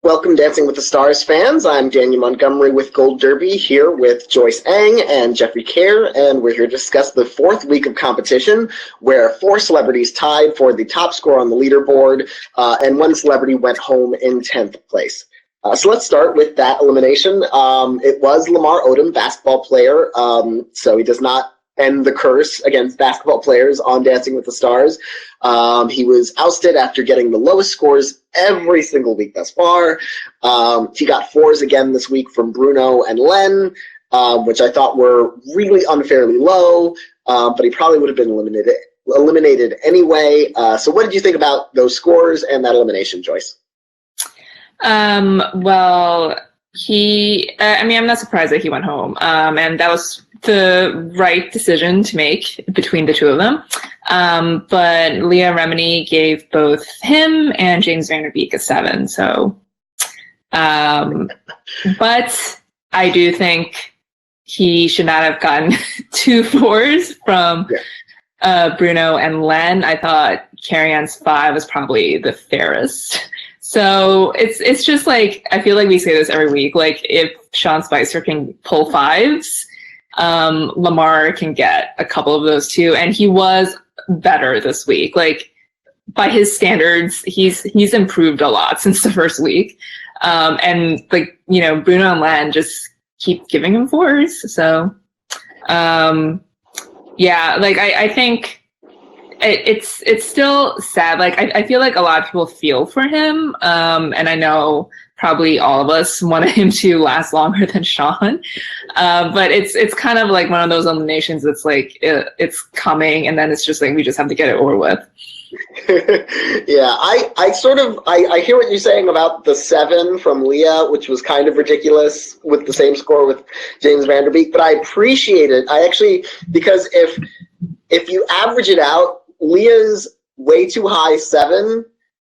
Welcome, Dancing with the Stars fans. I'm Daniel Montgomery with Gold Derby, here with Joyce Ang and Jeffrey Kare, and we're here to discuss the fourth week of competition, where 4 celebrities tied for the top score on the leaderboard, and 1 celebrity went home in 10th place. So let's start with that elimination. It was Lamar Odom, basketball player, so he does not end the curse against basketball players on Dancing with the Stars. He was ousted after getting the lowest scores every single week thus far. He got 4s again this week from Bruno and Len, which I thought were really unfairly low, but he probably would have been eliminated anyway. So what did you think about those scores and that elimination, Joyce? Well, I'm not surprised that he went home. And that was the right decision to make between the two of them. But Leah Remini gave both him and James Van Der Beek a 7. So, but I do think he should not have gotten 2 4s from Bruno and Len. I thought Carrie-Anne's 5 was probably the fairest. So it's just like, I feel like we say this every week, like if Sean Spicer can pull 5s, Lamar can get a couple of those too. And he was better this week. Like by his standards, he's improved a lot since the first week. And like, Bruno and Len just keep giving him 4s. So, I think it's still sad. Like I feel like a lot of people feel for him, and I know probably all of us wanted him to last longer than Sean, but it's kind of like one of those eliminations that's like it's coming, and then it's just like we just have to get it over with. Yeah, I hear what you're saying about the 7 from Leah, which was kind of ridiculous with the same score with James Van Der Beek, but I appreciate it. Because if you average it out, Leah's way too high 7,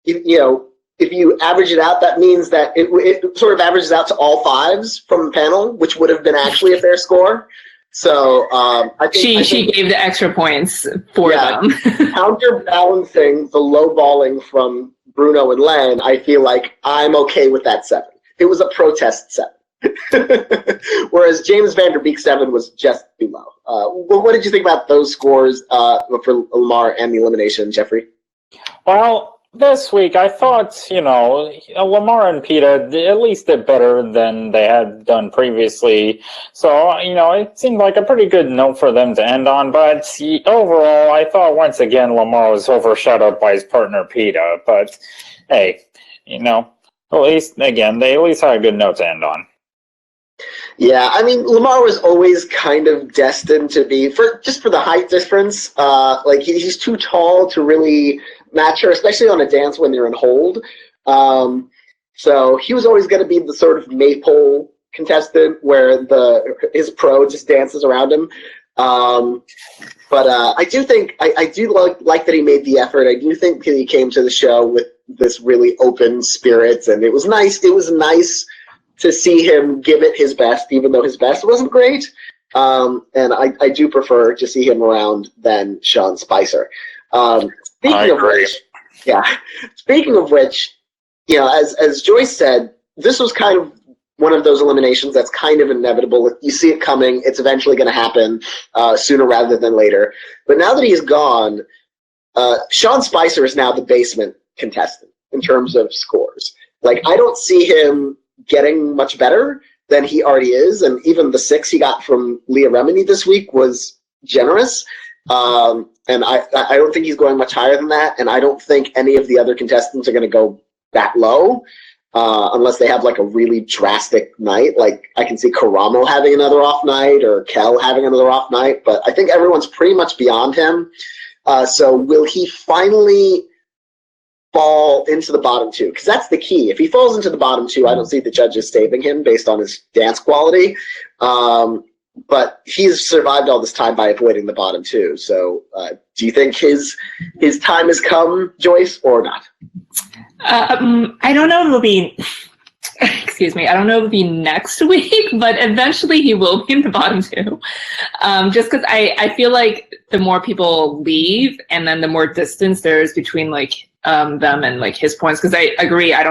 if you average it out, that means that it sort of averages out to all 5s from the panel, which would have been actually a fair score. So I think she gave the extra points for them. Counterbalancing the low balling from Bruno and Len, I feel like I'm okay with that 7. It was a protest 7. Whereas James Van Der Beek's 7 was just too low. What did you think about those scores for Lamar and the elimination, Jeffrey? Well, this week I thought, Lamar and Peta at least did better than they had done previously. So, it seemed like a pretty good note for them to end on. But overall, I thought once again Lamar was overshadowed by his partner Peta. But hey, at least, again, they at least had a good note to end on. Yeah, Lamar was always kind of destined to be, for the height difference, he's too tall to really match her, especially on a dance when you're in hold. So he was always going to be the sort of maypole contestant where his pro just dances around him. But I do think, I do like that he made the effort. I do think that he came to the show with this really open spirit, and it was nice. It was nice to see him give it his best, even though his best wasn't great. And I do prefer to see him around than Sean Spicer. Speaking of which, as Joyce said, this was kind of one of those eliminations that's kind of inevitable. You see it coming. It's eventually going to happen sooner rather than later. But now that he's gone, Sean Spicer is now the basement contestant in terms of scores. Like, I don't see him getting much better than he already is, and even the 6 he got from Leah Remini this week was generous. And I don't think he's going much higher than that, and I don't think any of the other contestants are going to go that low unless they have like a really drastic night. Like I can see Karamo having another off night or Kel having another off night, but I think everyone's pretty much beyond him. So will he finally fall into the bottom 2? Because that's the key. If he falls into the bottom 2, I don't see the judges saving him based on his dance quality. But he's survived all this time by avoiding the bottom 2. So do you think his time has come, Joyce, or not? I don't know if it'll be excuse me, I don't know if it'll be next week, but eventually he will be in the bottom 2. Just because I feel like the more people leave and then the more distance there is between like them and like his points. Because I agree, I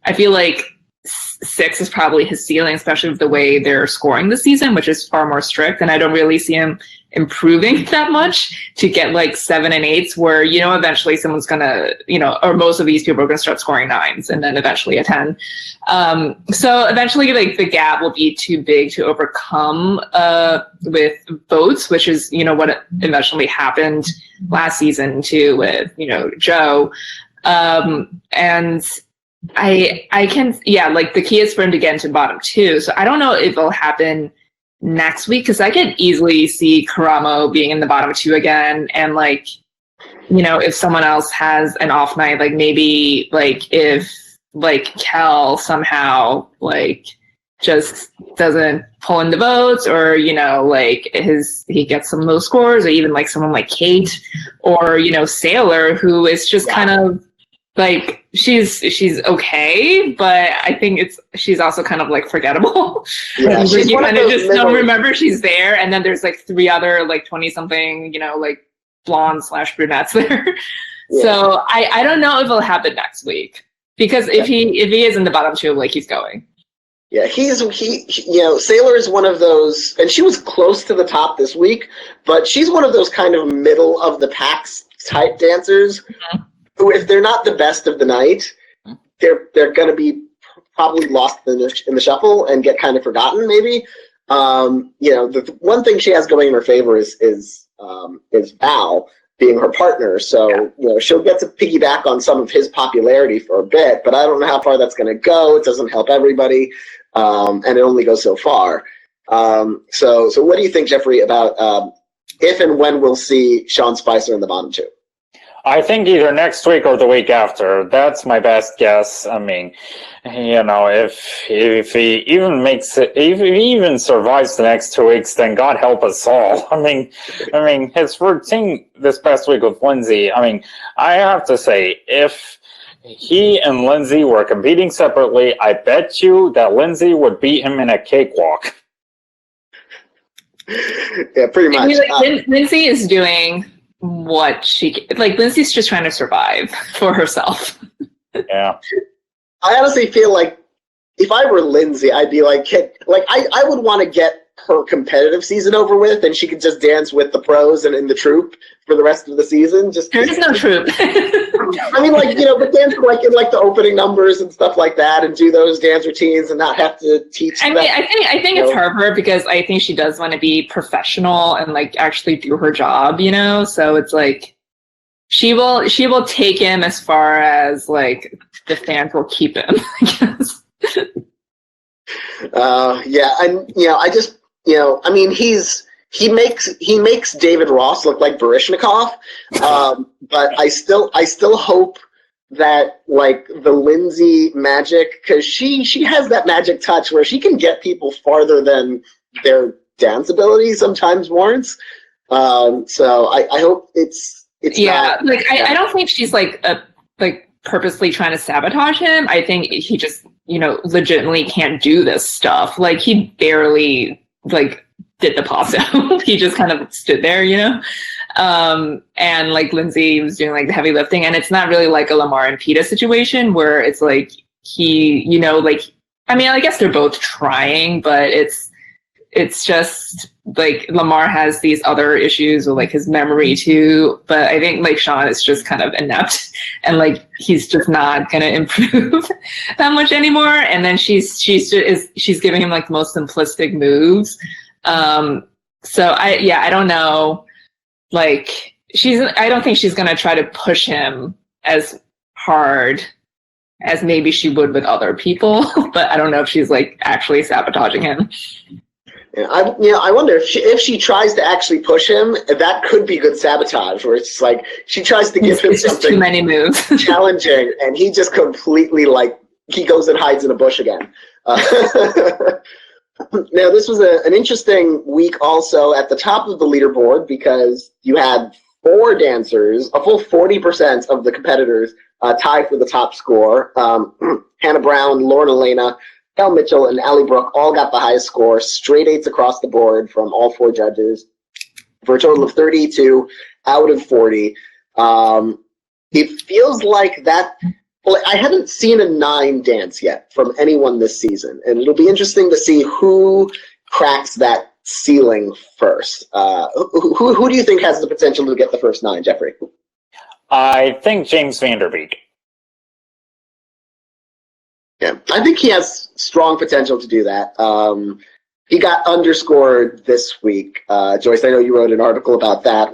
I feel like 6 is probably his ceiling, especially with the way they're scoring this season, which is far more strict. And I don't really see him improving that much to get like 7 and 8s where, you know, eventually someone's going to, you know, or most of these people are going to start scoring 9s and then eventually a 10. So eventually like the gap will be too big to overcome with votes, which is, you know, what eventually happened last season too with, you know, Joe. And I can, yeah, like the key is for him to get into bottom 2. So I don't know if it'll happen next week because I could easily see Karamo being in the bottom 2 again. And like, you know, if someone else has an off night, like maybe like if like Kel somehow like just doesn't pull in the votes or, you know, like he gets some low scores or even like someone like Kate or, you know, Sailor who is just kind of like she's okay, but I think she's also kind of like forgettable. Yeah, she's you kind of just don't remember she's there, and then there's like 3 other like 20-something, you know, like blonde/brunettes there. Yeah. So I don't know if it'll happen next week because if he is in the bottom 2, like he's going. Yeah, he you know, Sailor is one of those, and she was close to the top this week, but she's one of those kind of middle of the pack type dancers. Mm-hmm. Who, if they're not the best of the night, they're going to be probably lost in the shuffle and get kind of forgotten. Maybe, you know, the one thing she has going in her favor is Val being her partner. So you know, she'll get to piggyback on some of his popularity for a bit, but I don't know how far that's going to go. It doesn't help everybody, and it only goes so far. So what do you think, Jeffrey, about if and when we'll see Sean Spicer in the bottom 2? I think either next week or the week after. That's my best guess. I mean, you know, if he even makes it, if he even survives the next 2 weeks, then God help us all. I mean, his routine this past week with Lindsay. I mean, I have to say, if he and Lindsay were competing separately, I bet you that Lindsay would beat him in a cakewalk. Yeah, pretty much. I mean, like, Lindsay is doing what she like. Lindsay's just trying to survive for herself. Yeah, I honestly feel like if I were Lindsay, I'd be like I would want to get her competitive season over with, and she could just dance with the pros and in the troupe for the rest of the season. There is no troupe. I mean, like, you know, but dance like in like the opening numbers and stuff like that, and do those dance routines and not have to teach. I mean, I think it's hard for her because I think she does want to be professional and like actually do her job, you know. So it's like she will take him as far as like the fans will keep him, I guess. Yeah, and you know, I just, you know, I mean, he makes David Ross look like Baryshnikov, but I still hope that like the Lindsay magic, because she has that magic touch where she can get people farther than their dance ability sometimes warrants. So I hope it's yeah, not, I don't think she's like purposely trying to sabotage him. I think he just, you know, legitimately can't do this stuff. Like he barely like did the passo. He just kind of stood there, you know? And like Lindsay was doing like the heavy lifting, and it's not really like a Lamar and Peta situation where it's like he, you know, like, I mean, I guess they're both trying, but it's just like Lamar has these other issues with like his memory too. But I think like Sean is just kind of inept and like he's just not gonna improve that much anymore. And then she's giving him like the most simplistic moves. So I don't know. Like I don't think she's gonna try to push him as hard as maybe she would with other people. But I don't know if she's like actually sabotaging him. Yeah, I wonder if she tries to actually push him, that could be good sabotage. Where it's like she tries to give him something too many moves challenging, and he just completely like he goes and hides in a bush again. Now, this was an interesting week also at the top of the leaderboard because you had 4 dancers, a full 40% of the competitors tie for the top score. Hannah Brown, Lauren Elena, Kel Mitchell, and Allie Brooke all got the highest score, straight 8s across the board from all 4 judges for a total of 32 out of 40. It feels like that Well, I haven't seen a 9 dance yet from anyone this season, and it'll be interesting to see who cracks that ceiling first. Who do you think has the potential to get the first 9, Jeffrey? I think James Van Der Beek. Yeah, I think he has strong potential to do that. He got underscored this week. Joyce, I know you wrote an article about that.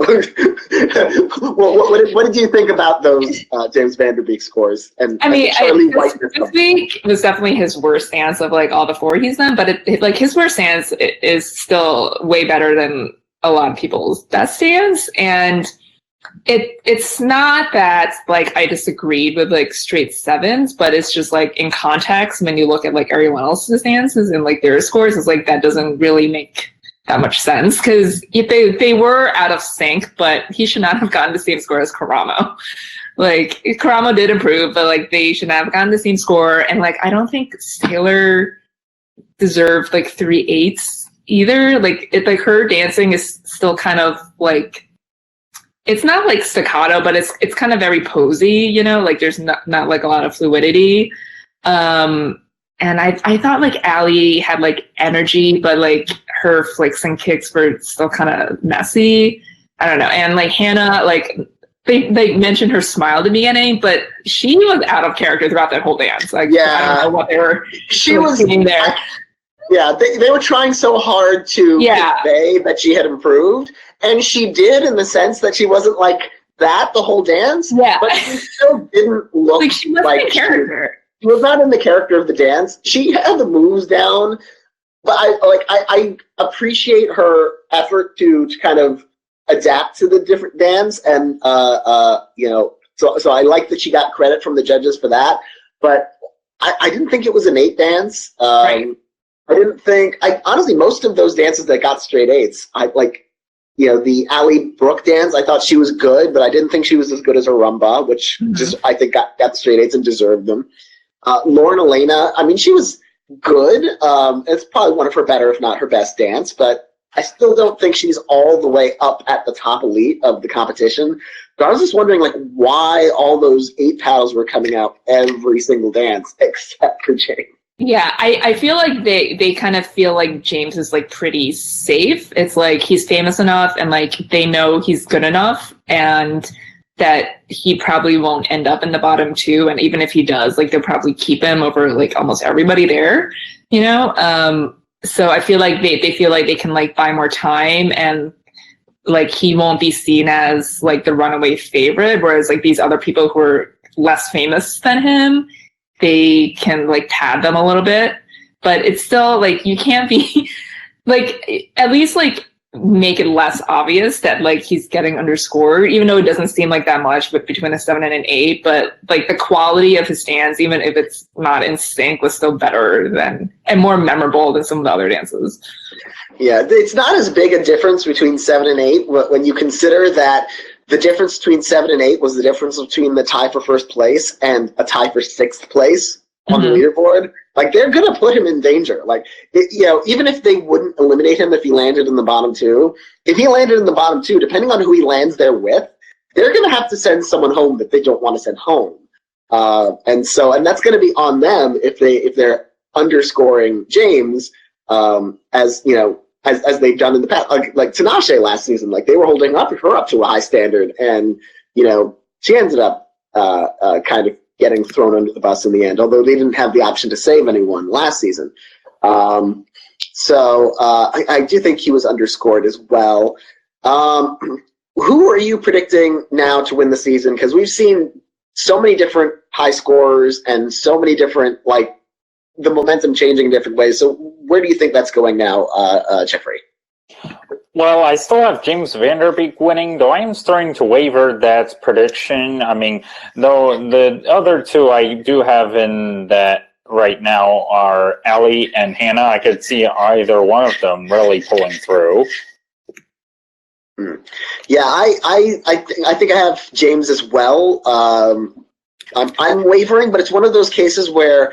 What did you think about those James Van Der Beek scores? And I mean, this week was definitely his worst dance of like all the 4 he's done, but like his worst dance is still way better than a lot of people's best dance. And it's not that like I disagreed with like straight 7s, but it's just like in context when you look at like everyone else's dances and like their scores, it's like that doesn't really make that much sense, because if they were out of sync, but he should not have gotten the same score as Karamo. Like Karamo did improve, but like they should not have gotten the same score. And like I don't think Taylor deserved like 3/8 either. Like her dancing is still kind of like, it's not like staccato, but it's kind of very posy, you know, like there's not like a lot of fluidity. And I thought like Allie had like energy, but like her flicks and kicks were still kind of messy. I don't know. And like Hannah, like they mentioned her smile at the beginning, but she was out of character throughout that whole dance. Like, yeah, I don't know what they were. She was sitting there. Yeah, they were trying so hard to convey that she had improved, and she did in the sense that she wasn't like that the whole dance. Yeah, but she still didn't look like she was in character. She was not in the character of the dance. She had the moves down, but I appreciate her effort to kind of adapt to the different dance, and you know, so I like that she got credit from the judges for that. But I didn't think it was an 8 dance. Right. I didn't think, honestly, most of those dances that got straight 8s, I like, you know, the Allie Brooke dance, I thought she was good, but I didn't think she was as good as her rumba, which just, I think got straight 8s and deserved them. Lauren Elena, I mean, she was good. It's probably one of her better, if not her best dance, but I still don't think she's all the way up at the top elite of the competition. But I was just wondering, like, why all those 8 pals were coming out every single dance except for James. Yeah, I feel like they kind of feel like James is like pretty safe. It's like he's famous enough and like they know he's good enough and that he probably won't end up in the bottom 2. And even if he does, like they'll probably keep him over like almost everybody there, you know? So I feel like they feel like they can like buy more time and like he won't be seen as like the runaway favorite, whereas like these other people who are less famous than him, they can like pad them a little bit, but it's still like you can't be like, at least like make it less obvious that like he's getting underscored, even though it doesn't seem like that much but between a 7 and an 8, but like the quality of his dance, even if it's not in sync, was still better than and more memorable than some of the other dances. Yeah, it's not as big a difference between 7 and 8 when you consider that the difference between 7 and 8 was the difference between the tie for first place and a tie for 6th place on the leaderboard. Like, they're going to put him in danger. Like, you know, even if they wouldn't eliminate him if he landed in the bottom 2, if he landed in the bottom 2, depending on who he lands there with, they're going to have to send someone home that they don't want to send home. And that's going to be on them if they're underscoring James, as you know, as they've done in the past, like Tinashe last season, like they were holding her up to a high standard, and you know she ended up kind of getting thrown under the bus in the end, although they didn't have the option to save anyone last season. So I do think he was underscored as well. Who are you predicting now to win the season? Because we've seen so many different high scorers and so many different, like, the momentum changing in different ways. So where do you think that's going now, Jeffrey? Well, I still have James Van Der Beek winning, though I am starting to waver that prediction. I mean, though the other 2 I do have in that right now are Allie and Hannah. I could see either one of them really pulling through. Yeah, I think I have James as well. I'm wavering, but it's one of those cases where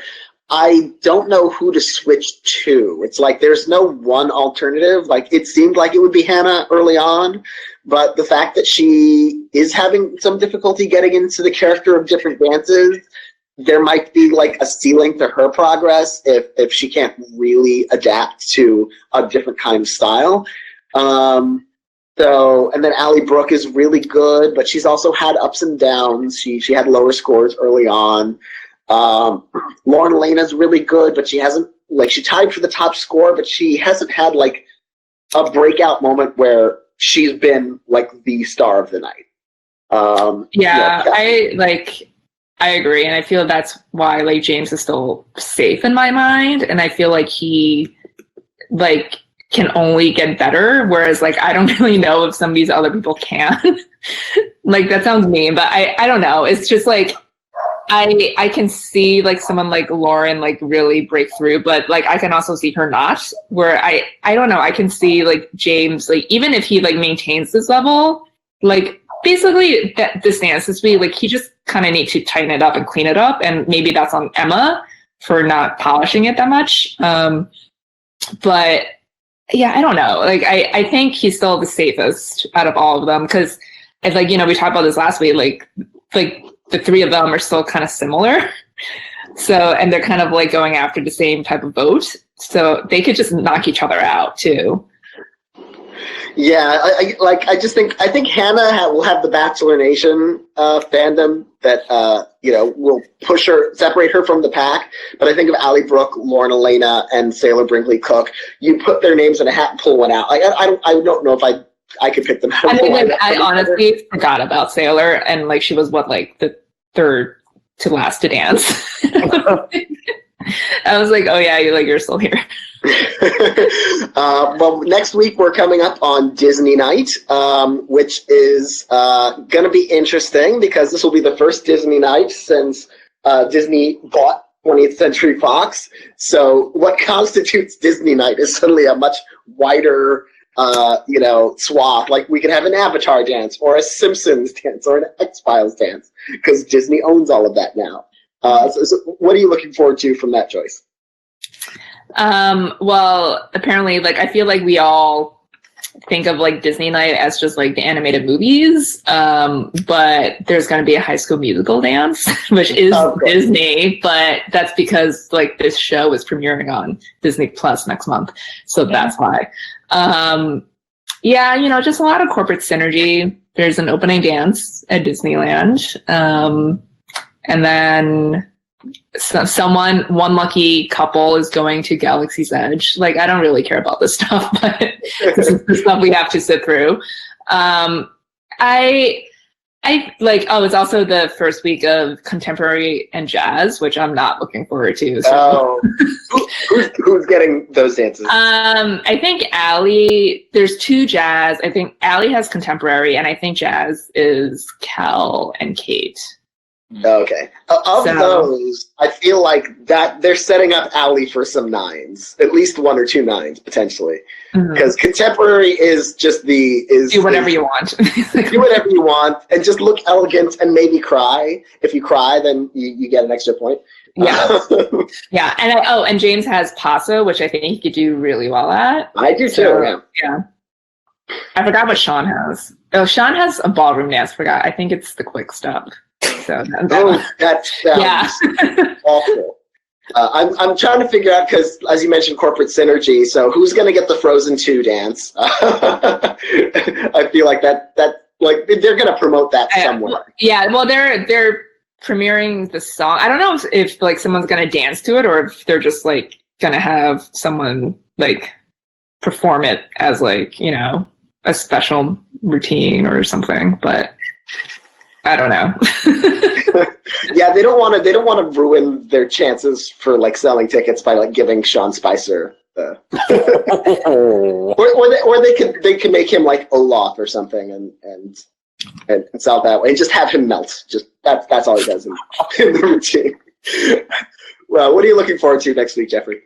I don't know who to switch to. It's like there's no one alternative. Like, it seemed like it would be Hannah early on, but the fact that she is having some difficulty getting into the character of different dances there might be like a ceiling to her progress if she can't really adapt to a different kind of style. And then Allie Brooke is really good, but she's also had ups and downs. She had lower scores early on. Lauren Elena's really good, but she hasn't, like, she tied for the top score, but she hasn't had like a breakout moment where she's been like the star of the night. I agree, and I feel that's why like James is still safe in my mind, and I feel like he like can only get better, whereas like I don't really know if some of these other people can. Like that sounds mean, but I don't know. It's just like I can see like someone like Lauren like really break through, but like I can also see her not. Where I don't know. I can see like James, like even if he like maintains this level, like basically this dance this week, like he just kind of needs to tighten it up and clean it up, and maybe that's on Emma for not polishing it that much. But yeah, I don't know. Like I think he's still the safest out of all of them because it's like, you know, we talked about this last week. Like the three of them are still kind of similar. So, and they're kind of like going after the same type of vote. So they could just knock each other out too. Yeah, I think Hannah will have the Bachelor Nation fandom that will separate her from the pack. But I think of Allie Brooke, Lauren Elena, and Sailor Brinkley-Cook. You put their names in a hat and pull one out. I don't know if I could pick them out. I mean, like, I honestly forgot about Sailor, and like she was like the third to last to dance. I was like, oh yeah, you're still here. Well, next week we're coming up on Disney Night, which is going to be interesting because this will be the first Disney Night since Disney bought 20th Century Fox. So what constitutes Disney Night is suddenly a much wider swath. Like we could have an Avatar dance or a Simpsons dance or an X-Files dance because Disney owns all of that now. So what are you looking forward to from that, Joyce? Well, apparently, like, I feel like we all think of like Disney Night as just like the animated movies. But there's going to be a High School Musical dance, which is Disney, but that's because like this show is premiering on Disney Plus next month. So that's why. Just a lot of corporate synergy. There's an opening dance at Disneyland. And then one lucky couple is going to Galaxy's Edge. Like, I don't really care about this stuff, but this is the stuff we have to sit through. It's also the first week of contemporary and jazz, which I'm not looking forward to. So. Who's getting those dances? I think Allie, there's two jazz. I think Allie has contemporary, and I think jazz is Cal and Kate. Okay. Those, I feel like that they're setting up Allie for some nines, at least one or two nines potentially, because contemporary is just do whatever you want. Do whatever you want and just look elegant and maybe cry. If you cry, then you get an extra point. Yeah, yeah, and James has Paso, which I think he could do really well at. I do too. Yeah. I forgot what Sean has. Oh, Sean has a ballroom dance. Forgot. I think it's the quick step. So that sounds awful. I'm trying to figure out because, as you mentioned, corporate synergy. So who's going to get the Frozen 2 dance? I feel like that like they're going to promote that somewhere. Yeah, well, they're premiering the song. I don't know if like someone's going to dance to it or if they're just like going to have someone like perform it as like a special routine or something, but. I don't know. Yeah, they don't want to ruin their chances for like selling tickets by like giving Sean Spicer or they can make him like Olaf or something and sell that way and just have him melt. Just that's all he does in the routine. Well, what are you looking forward to next week, Jeffrey?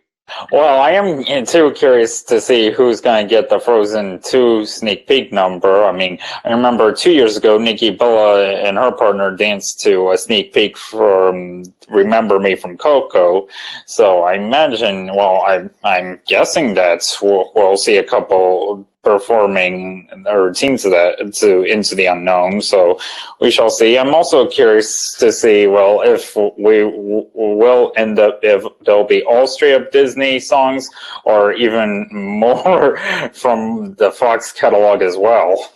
Well, I am too curious to see who's going to get the Frozen 2 sneak peek number. I mean, I remember 2 years ago, Nikki Bella and her partner danced to a sneak peek from Remember Me from Coco. So I imagine, I'm guessing that we'll see a couple performing or Team to Into the Unknown. So we shall see. I'm also curious to see, well, if we will end up, if there'll be all straight up Disney songs or even more from the Fox catalog as well.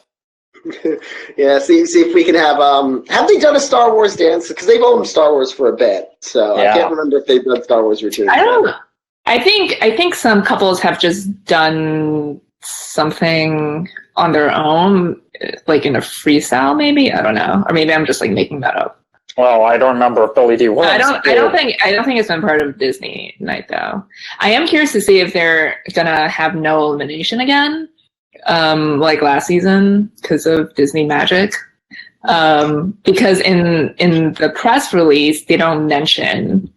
Yeah, see if we can have they done a Star Wars dance? Because they've owned Star Wars for a bit, so Yeah. I can't remember if they've done Star Wars routines. I don't know. I think some couples have just done something on their own, like in a freestyle, maybe. I don't know, or maybe I'm just like making that up. Well, I don't remember if Billy D. Williams. I don't think it's been part of Disney Night though. I am curious to see if they're gonna have no elimination again, like last season because of Disney magic. Because in the press release they don't mention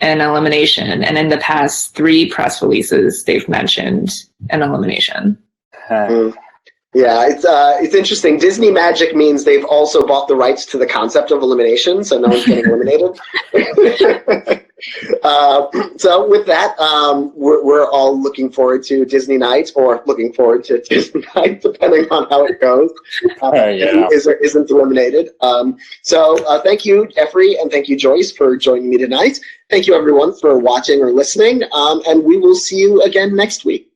an elimination, and in the past 3 press releases they've mentioned an elimination. Yeah, it's interesting. Disney magic means they've also bought the rights to the concept of elimination, so no one's getting eliminated. So with that, we're all looking forward to Disney Night, or looking forward to Disney Night, depending on how it goes. Yeah. Is or isn't eliminated. So thank you, Jeffrey, and thank you, Joyce, for joining me tonight. Thank you, everyone, for watching or listening, and we will see you again next week.